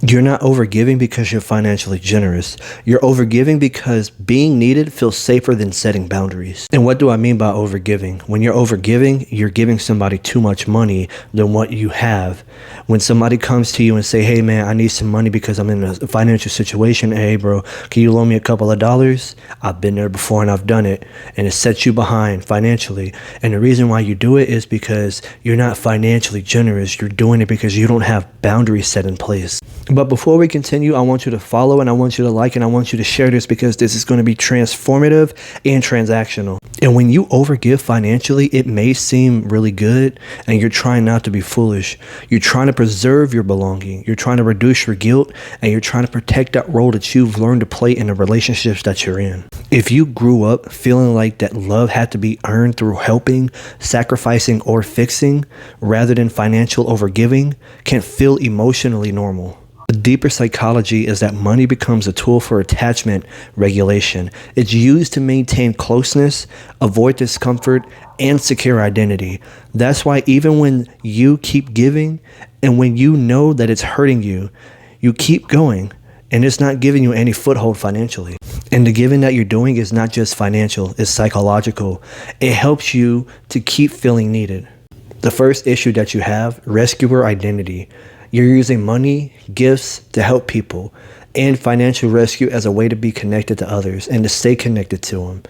You're not overgiving because you're financially generous. You're overgiving because being needed feels safer than setting boundaries. And what do I mean by overgiving? When you're overgiving, you're giving somebody too much money than what you have. When somebody comes to you and say, hey man, I need some money because I'm in a financial situation. Hey bro, can you loan me a couple of dollars? I've been there before and I've done it. And it sets you behind financially. And the reason why you do it is because you're not financially generous. You're doing it because you don't have boundaries set in place. But before we continue, I want you to follow and I want you to like and I want you to share this because this is going to be transformative and transactional. And when you overgive financially, it may seem really good and you're trying not to be foolish. You're trying to preserve your belonging. You're trying to reduce your guilt and you're trying to protect that role that you've learned to play in the relationships that you're in. If you grew up feeling like that love had to be earned through helping, sacrificing, or fixing rather than financial overgiving, can feel emotionally normal. The deeper psychology is that money becomes a tool for attachment regulation. It's used to maintain closeness, avoid discomfort, and secure identity. That's why even when you keep giving and when you know that it's hurting you, you keep going and it's not giving you any foothold financially. And the giving that you're doing is not just financial, it's psychological. It helps you to keep feeling needed. The first issue that you have, rescuer identity. You're using money, gifts to help people, and financial rescue as a way to be connected to others and to stay connected to them.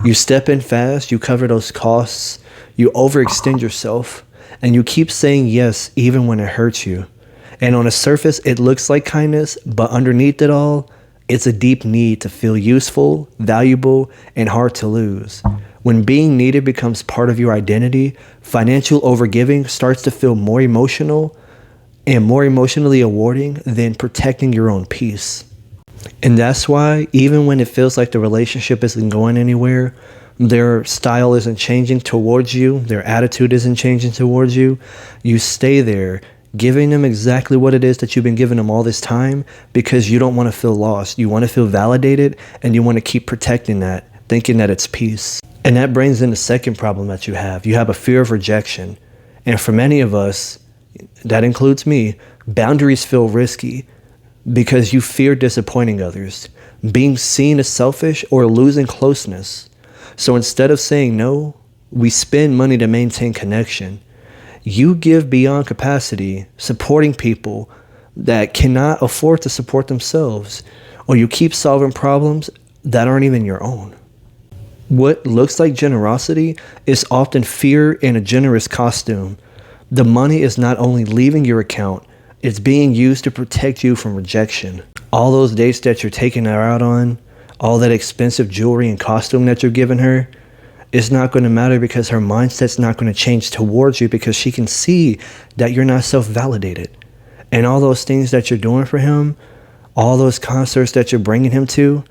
You step in fast, you cover those costs, you overextend yourself, and you keep saying yes even when it hurts you. And on the surface, it looks like kindness, but underneath it all, it's a deep need to feel useful, valuable, and hard to lose. When being needed becomes part of your identity, financial overgiving starts to feel more emotional and more emotionally rewarding than protecting your own peace. And that's why even when it feels like the relationship isn't going anywhere, their style isn't changing towards you, their attitude isn't changing towards you, you stay there giving them exactly what it is that you've been giving them all this time because you don't want to feel lost. You want to feel validated and you want to keep protecting that, thinking that it's peace. And that brings in the second problem that you have. You have a fear of rejection. And for many of us, that includes me, boundaries feel risky because you fear disappointing others, being seen as selfish, or losing closeness. So instead of saying no, we spend money to maintain connection. You give beyond capacity, supporting people that cannot afford to support themselves, or you keep solving problems that aren't even your own. What looks like generosity is often fear in a generous costume. The money is not only leaving your account, it's being used to protect you from rejection. All those dates that you're taking her out on, all that expensive jewelry and costume that you're giving her, it's not going to matter because her mindset's not going to change towards you because she can see that you're not self-validated. And all those things that you're doing for him, all those concerts that you're bringing him to,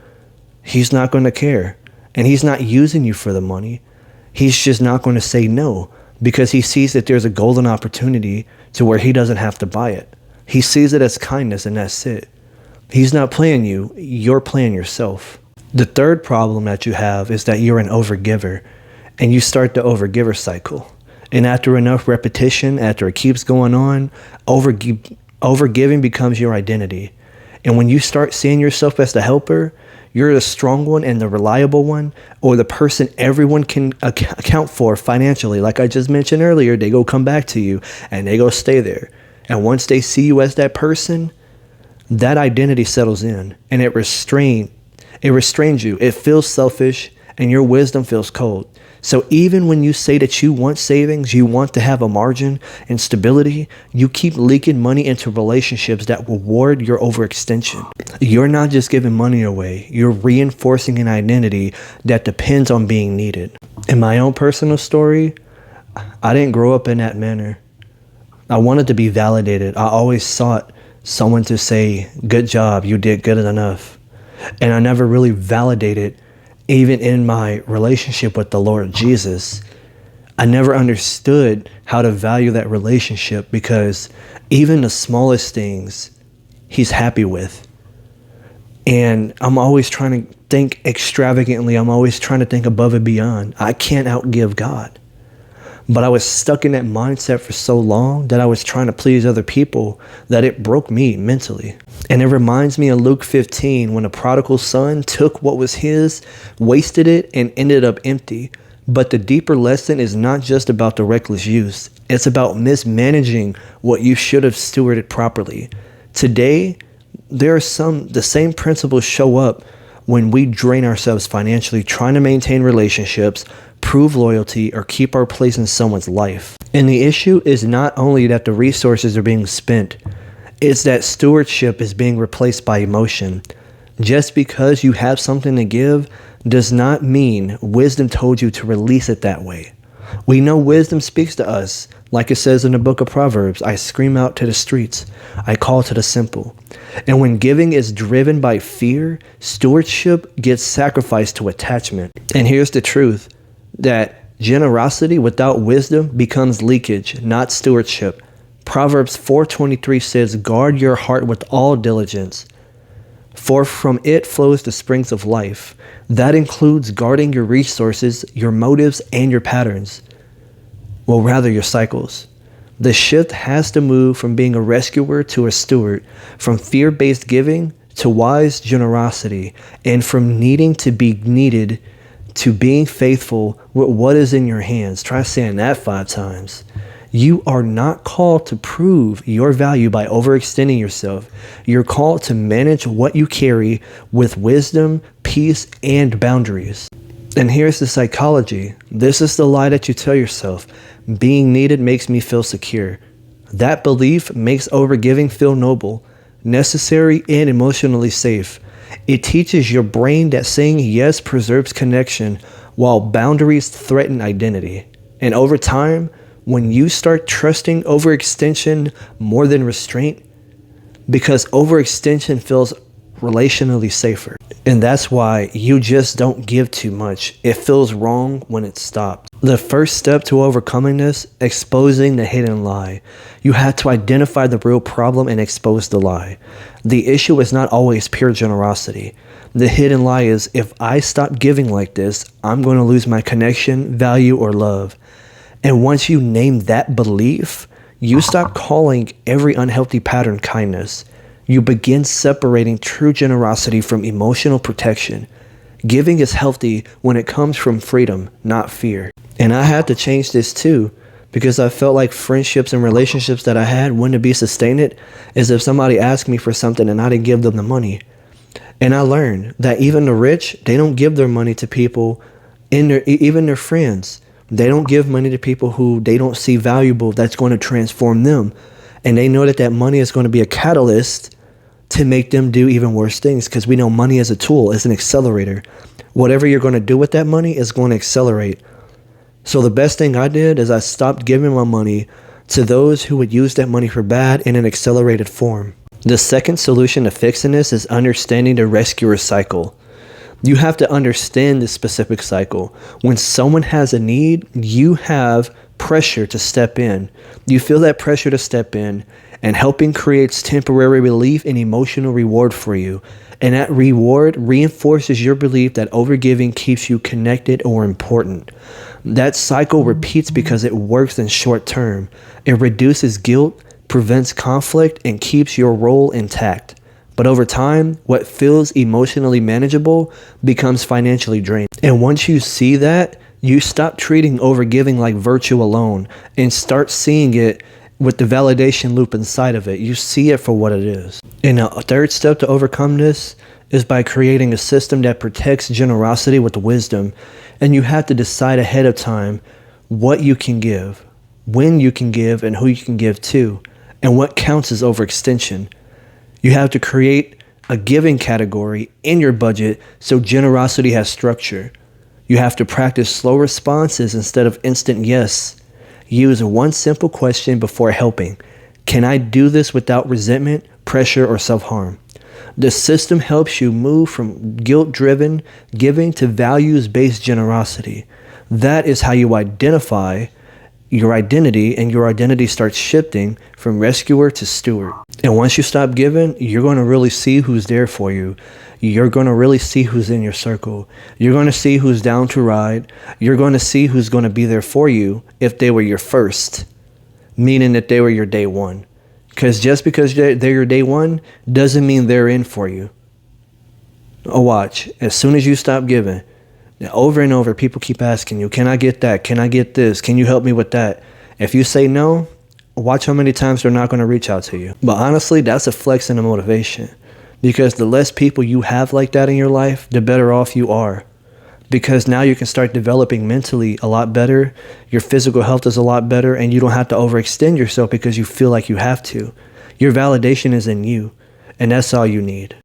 he's not going to care. And he's not using you for the money. He's just not going to say no because he sees that there's a golden opportunity to where he doesn't have to buy it. He sees it as kindness and that's it. He's not playing you, you're playing yourself. The third problem that you have is that you're an overgiver and you start the overgiver cycle. And after enough repetition, after it keeps going on, overgiving becomes your identity. And when you start seeing yourself as the helper, you're the strong one and the reliable one, or the person everyone can account for financially. Like I just mentioned earlier, they go come back to you and they go stay there. And once they see you as that person, that identity settles in and it restrains you. It feels selfish and your wisdom feels cold. So even when you say that you want savings, you want to have a margin and stability, you keep leaking money into relationships that reward your overextension. You're not just giving money away. You're reinforcing an identity that depends on being needed. In my own personal story, I didn't grow up in that manner. I wanted to be validated. I always sought someone to say, good job, you did good enough. And I never really validated. Even in my relationship with the Lord Jesus, I never understood how to value that relationship because even the smallest things he's happy with. And I'm always trying to think extravagantly. I'm always trying to think above and beyond. I can't outgive God. But I was stuck in that mindset for so long that I was trying to please other people that it broke me mentally. And it reminds me of Luke 15 when the prodigal son took what was his, wasted it, and ended up empty. But the deeper lesson is not just about the reckless use. It's about mismanaging what you should have stewarded properly. Today, the same principles show up when we drain ourselves financially trying to maintain relationships, prove loyalty, or keep our place in someone's life. And the issue is not only that the resources are being spent, it's that stewardship is being replaced by emotion. Just because you have something to give does not mean wisdom told you to release it that way. We know wisdom speaks to us. Like it says in the book of Proverbs, I scream out to the streets. I call to the simple. And when giving is driven by fear, stewardship gets sacrificed to attachment. And here's the truth, that generosity without wisdom becomes leakage, not stewardship. Proverbs 4:23 says, guard your heart with all diligence, for from it flows the springs of life. That includes guarding your resources, your motives, and your patterns. Well, rather your cycles. The shift has to move from being a rescuer to a steward, from fear-based giving to wise generosity, and from needing to be needed to being faithful with what is in your hands. Try saying that 5 times. You are not called to prove your value by overextending yourself. You're called to manage what you carry with wisdom, peace, and boundaries. And here's the psychology. This is the lie that you tell yourself. Being needed makes me feel secure. That belief makes overgiving feel noble, necessary, and emotionally safe. It teaches your brain that saying yes preserves connection, while boundaries threaten identity. And over time, when you start trusting overextension more than restraint, because overextension feels relationally safer. And that's why you just don't give too much. It feels wrong when it stops. The first step to overcoming this, exposing the hidden lie. You have to identify the real problem and expose the lie. The issue is not always pure generosity. The hidden lie is, if I stop giving like this, I'm going to lose my connection, value, or love. And once you name that belief, you stop calling every unhealthy pattern kindness. You begin separating true generosity from emotional protection. Giving is healthy when it comes from freedom, not fear. And I had to change this too, because I felt like friendships and relationships that I had wouldn't be sustained as if somebody asked me for something and I didn't give them the money. And I learned that even the rich, they don't give their money to people, even their friends. They don't give money to people who they don't see valuable that's going to transform them. And they know that money is going to be a catalyst to make them do even worse things, because we know money as a tool, as an accelerator. Whatever you're going to do with that money is going to accelerate. So the best thing I did is I stopped giving my money to those who would use that money for bad in an accelerated form. The second solution to fixing this is understanding the rescuer cycle. You have to understand this specific cycle. When someone has a need, you have pressure to step in. You feel that pressure to step in, and helping creates temporary relief and emotional reward for you. And that reward reinforces your belief that overgiving keeps you connected or important. That cycle repeats because it works in short term. It reduces guilt, prevents conflict, and keeps your role intact. But over time, what feels emotionally manageable becomes financially drained. And once you see that, you stop treating overgiving like virtue alone and start seeing it with the validation loop inside of it. You see it for what it is. And a third step to overcome this is by creating a system that protects generosity with wisdom. And you have to decide ahead of time what you can give, when you can give, and who you can give to, and what counts as overextension. You have to create a giving category in your budget so generosity has structure. You have to practice slow responses instead of instant yes. Use one simple question before helping. Can I do this without resentment, pressure, or self-harm? The system helps you move from guilt-driven giving to values-based generosity. That is how you identify your identity, and your identity starts shifting from rescuer to steward. And once you stop giving, you're going to really see who's there for you. You're going to really see who's in your circle. You're going to see who's down to ride. You're going to see who's going to be there for you if they were your first, meaning that they were your day one. Because just because they're your day one doesn't mean they're in for you. Oh, watch. As soon as you stop giving, over and over, people keep asking you, can I get that? Can I get this? Can you help me with that? If you say no, watch how many times they're not going to reach out to you. But honestly, that's a flex and a motivation. Because the less people you have like that in your life, the better off you are. Because now you can start developing mentally a lot better. Your physical health is a lot better, and you don't have to overextend yourself because you feel like you have to. Your validation is in you, and that's all you need.